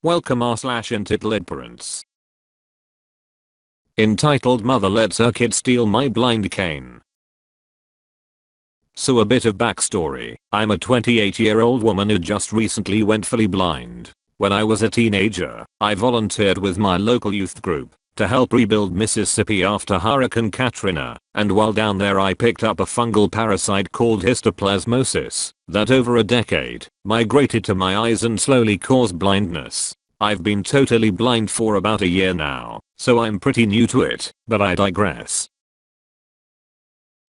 Welcome r/EntitledParents. Entitled Mother Lets Her Kid Steal My Blind Cane. So a bit of backstory. I'm a 28-year-old woman who just recently went fully blind. When I was a teenager, I volunteered with my local youth group to help rebuild Mississippi after Hurricane Katrina, and while down there I picked up a fungal parasite called histoplasmosis that over a decade migrated to my eyes and slowly caused blindness. I've been totally blind for about a year now, so I'm pretty new to it, but I digress.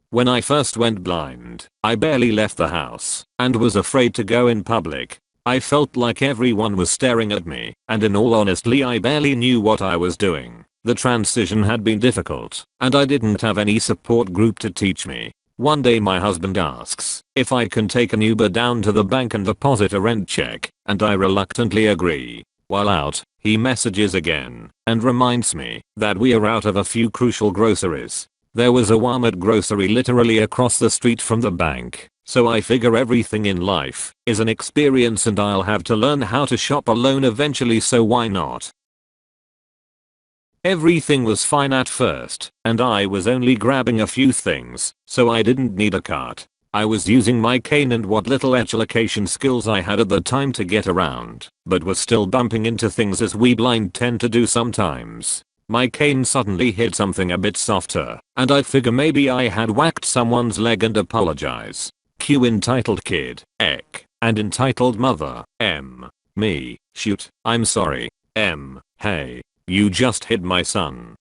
When I first went blind, I barely left the house and was afraid to go in public. I felt like everyone was staring at me, and in all honesty I barely knew what I was doing. The transition had been difficult, and I didn't have any support group to teach me. One day my husband asks if I can take an Uber down to the bank and deposit a rent check, and I reluctantly agree. While out, he messages again and reminds me that we are out of a few crucial groceries. There was a Walmart grocery literally across the street from the bank, so I figure everything in life is an experience and I'll have to learn how to shop alone eventually, so why not? Everything was fine at first, and I was only grabbing a few things, so I didn't need a cart. I was using my cane and what little echolocation skills I had at the time to get around, but was still bumping into things as we blind tend to do sometimes. My cane suddenly hit something a bit softer, and I figure maybe I had whacked someone's leg and apologize. Cue entitled kid, ek, and entitled mother, m. Me, shoot, I'm sorry, m. Hey, you just hit my son.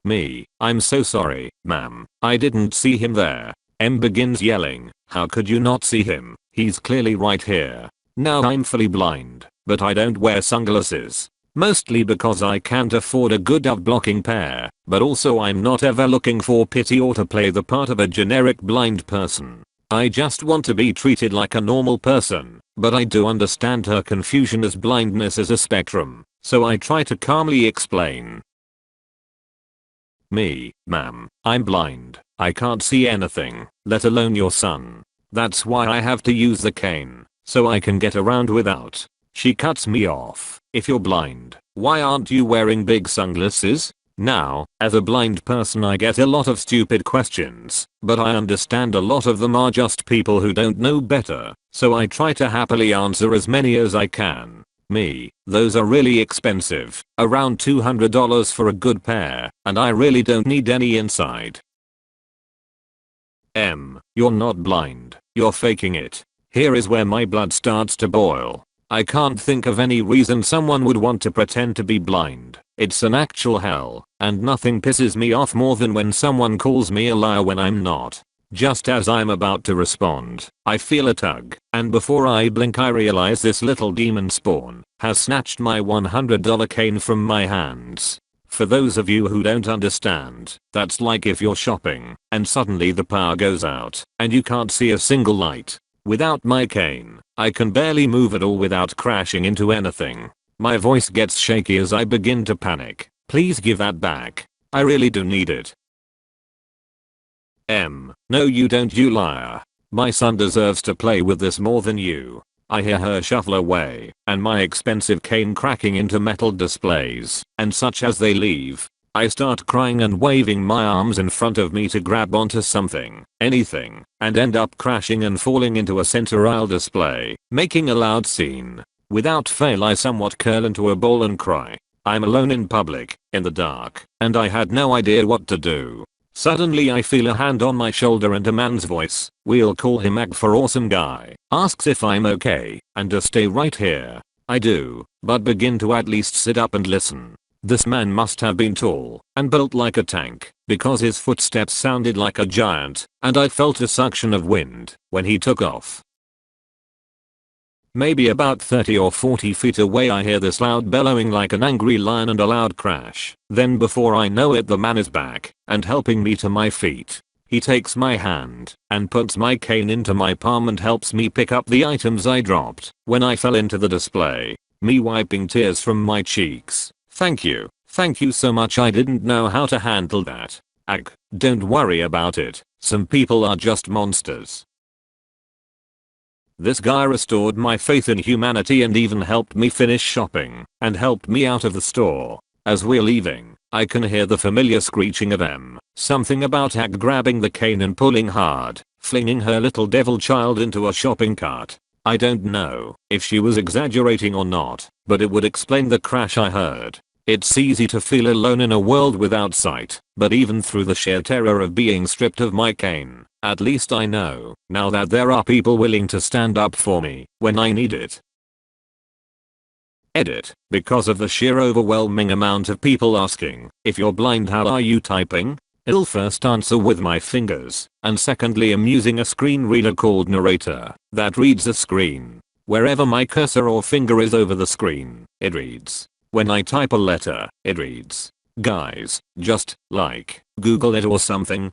Me, I'm so sorry, ma'am, I didn't see him there. M begins yelling, how could you not see him? He's clearly right here. Now I'm fully blind, but I don't wear sunglasses. Mostly because I can't afford a good blocking pair, but also I'm not ever looking for pity or to play the part of a generic blind person. I just want to be treated like a normal person, but I do understand her confusion as blindness is a spectrum, so I try to calmly explain. Me, ma'am, I'm blind. I can't see anything, let alone your son. That's why I have to use the cane, so I can get around without. She cuts me off. If you're blind, why aren't you wearing big sunglasses? Now, as a blind person I get a lot of stupid questions, but I understand a lot of them are just people who don't know better, so I try to happily answer as many as I can. Me, those are really expensive, around $200 for a good pair, and I really don't need any inside. M, you're not blind, you're faking it. Here is where my blood starts to boil. I can't think of any reason someone would want to pretend to be blind. It's an actual hell, and nothing pisses me off more than when someone calls me a liar when I'm not. Just as I'm about to respond, I feel a tug, and before I blink I realize this little demon spawn has snatched my $100 cane from my hands. For those of you who don't understand, that's like if you're shopping and suddenly the power goes out and you can't see a single light. Without my cane, I can barely move at all without crashing into anything. My voice gets shaky as I begin to panic. Please give that back. I really do need it. M, no you don't, you liar. My son deserves to play with this more than you. I hear her shuffle away, and my expensive cane cracking into metal displays, and such as they leave. I start crying and waving my arms in front of me to grab onto something, anything, and end up crashing and falling into a center aisle display, making a loud scene. Without fail I somewhat curl into a ball and cry. I'm alone in public, in the dark, and I had no idea what to do. Suddenly I feel a hand on my shoulder and a man's voice, we'll call him Ag for awesome guy, asks if I'm okay, and to stay right here. I do, but begin to at least sit up and listen. This man must have been tall and built like a tank, because his footsteps sounded like a giant, and I felt a suction of wind when he took off. Maybe about 30 or 40 feet away I hear this loud bellowing like an angry lion and a loud crash. Then before I know it the man is back and helping me to my feet. He takes my hand and puts my cane into my palm and helps me pick up the items I dropped when I fell into the display. Me wiping tears from my cheeks. Thank you so much, I didn't know how to handle that. Ag, don't worry about it, some people are just monsters. This guy restored my faith in humanity and even helped me finish shopping and helped me out of the store. As we're leaving, I can hear the familiar screeching of M. Something about Ag grabbing the cane and pulling hard, flinging her little devil child into a shopping cart. I don't know if she was exaggerating or not, but it would explain the crash I heard. It's easy to feel alone in a world without sight, but even through the sheer terror of being stripped of my cane, at least I know now that there are people willing to stand up for me when I need it. Edit. Because of the sheer overwhelming amount of people asking, if you're blind how are you typing? I'll first answer with my fingers, and secondly I'm using a screen reader called Narrator that reads the screen. Wherever my cursor or finger is over the screen, it reads. When I type a letter, it reads. Guys, just, like, Google it or something.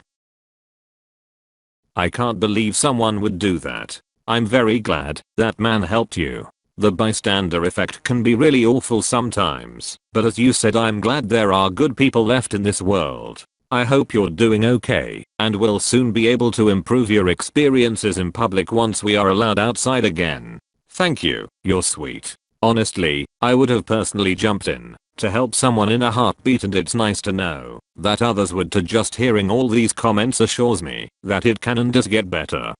I can't believe someone would do that. I'm very glad that man helped you. The bystander effect can be really awful sometimes, but as you said, I'm glad there are good people left in this world. I hope you're doing okay and will soon be able to improve your experiences in public once we are allowed outside again. Thank you, you're sweet. Honestly, I would have personally jumped in to help someone in a heartbeat, and it's nice to know that others would too. Just hearing all these comments assures me that it can and does get better.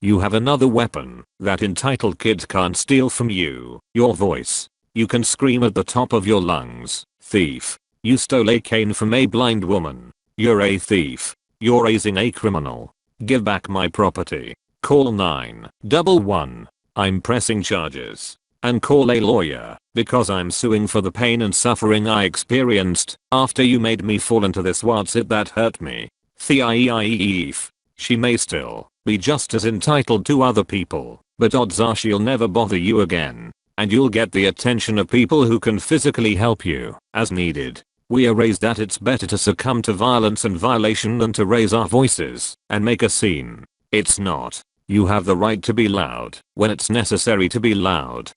You have another weapon that entitled kids can't steal from you, your voice. You can scream at the top of your lungs, thief. You stole a cane from a blind woman. You're a thief. You're raising a criminal. Give back my property. Call 911. I'm pressing charges. And call a lawyer because I'm suing for the pain and suffering I experienced after you made me fall into this what's it that hurt me. Thief. She may still be just as entitled to other people, but odds are she'll never bother you again. And you'll get the attention of people who can physically help you as needed. We are raised that it's better to succumb to violence and violation than to raise our voices and make a scene. It's not. You have the right to be loud when it's necessary to be loud.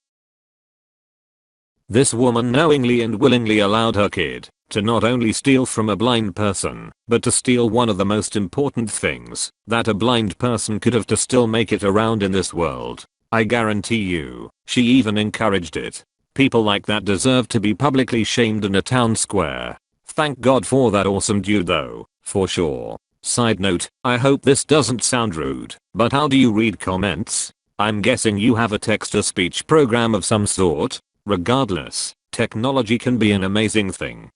This woman knowingly and willingly allowed her kid to not only steal from a blind person, but to steal one of the most important things that a blind person could have to still make it around in this world. I guarantee you, she even encouraged it. People like that deserve to be publicly shamed in a town square. Thank God for that awesome dude though, for sure. Side note, I hope this doesn't sound rude, but how do you read comments? I'm guessing you have a text-to-speech program of some sort? Regardless, technology can be an amazing thing.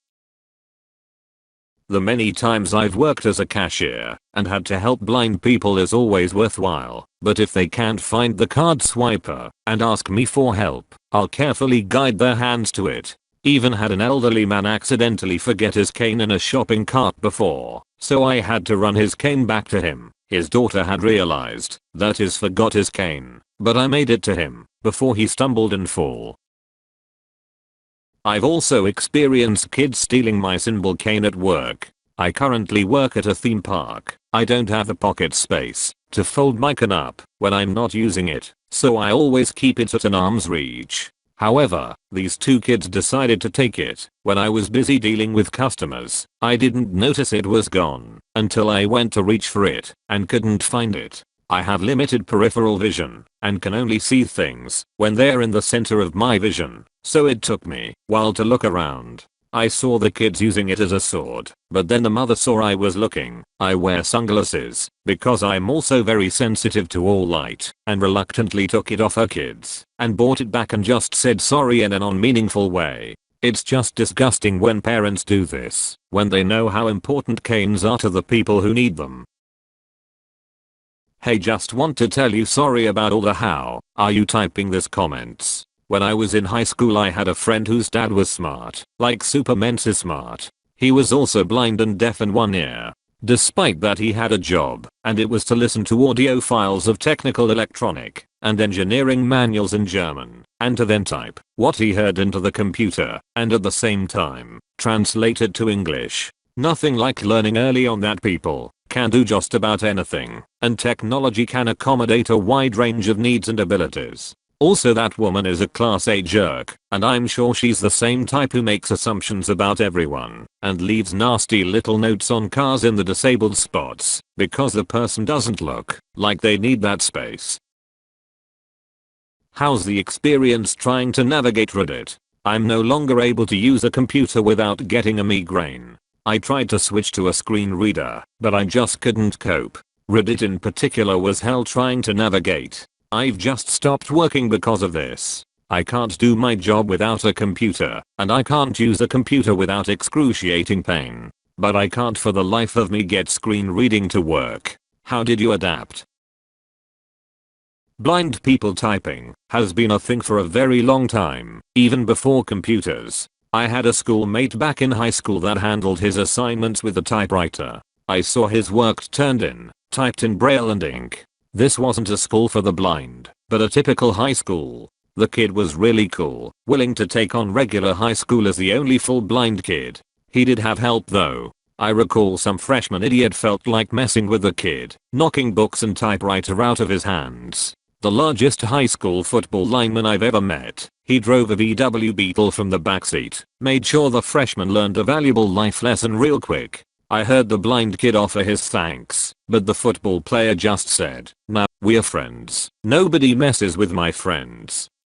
The many times I've worked as a cashier and had to help blind people is always worthwhile, but if they can't find the card swiper and ask me for help, I'll carefully guide their hands to it. Even had an elderly man accidentally forget his cane in a shopping cart before, so I had to run his cane back to him. His daughter had realized that he's forgot his cane, but I made it to him before he stumbled and fall. I've also experienced kids stealing my symbol cane at work. I currently work at a theme park. I don't have the pocket space to fold my cane up when I'm not using it, so I always keep it at an arm's reach. However, these two kids decided to take it when I was busy dealing with customers. I didn't notice it was gone until I went to reach for it and couldn't find it. I have limited peripheral vision and can only see things when they're in the center of my vision, so it took me a while to look around. I saw the kids using it as a sword, but then the mother saw I was looking. I wear sunglasses because I'm also very sensitive to all light, and reluctantly took it off her kids and brought it back and just said sorry in an unmeaningful way. It's just disgusting when parents do this when they know how important canes are to the people who need them. Hey, just want to tell you sorry about all the how are you typing this comments. When I was in high school I had a friend whose dad was smart, like super mensa smart. He was also blind and deaf in one ear. Despite that he had a job, and it was to listen to audio files of technical electronic and engineering manuals in German, and to then type what he heard into the computer, and at the same time, translate it to English. Nothing like learning early on that people can do just about anything, and technology can accommodate a wide range of needs and abilities. Also, that woman is a class A jerk, and I'm sure she's the same type who makes assumptions about everyone and leaves nasty little notes on cars in the disabled spots because the person doesn't look like they need that space. How's the experience trying to navigate Reddit? I'm no longer able to use a computer without getting a migraine. I tried to switch to a screen reader, but I just couldn't cope. Reddit in particular was hell trying to navigate. I've just stopped working because of this. I can't do my job without a computer, and I can't use a computer without excruciating pain. But I can't for the life of me get screen reading to work. How did you adapt? Blind people typing has been a thing for a very long time, even before computers. I had a schoolmate back in high school that handled his assignments with a typewriter. I saw his work turned in, typed in braille and ink. This wasn't a school for the blind, but a typical high school. The kid was really cool, willing to take on regular high school as the only full blind kid. He did have help though. I recall some freshman idiot felt like messing with the kid, knocking books and typewriter out of his hands. The largest high school football lineman I've ever met. He drove a VW Beetle from the backseat, made sure the freshman learned a valuable life lesson real quick. I heard the blind kid offer his thanks, but the football player just said, "Nah, we're friends. Nobody messes with my friends."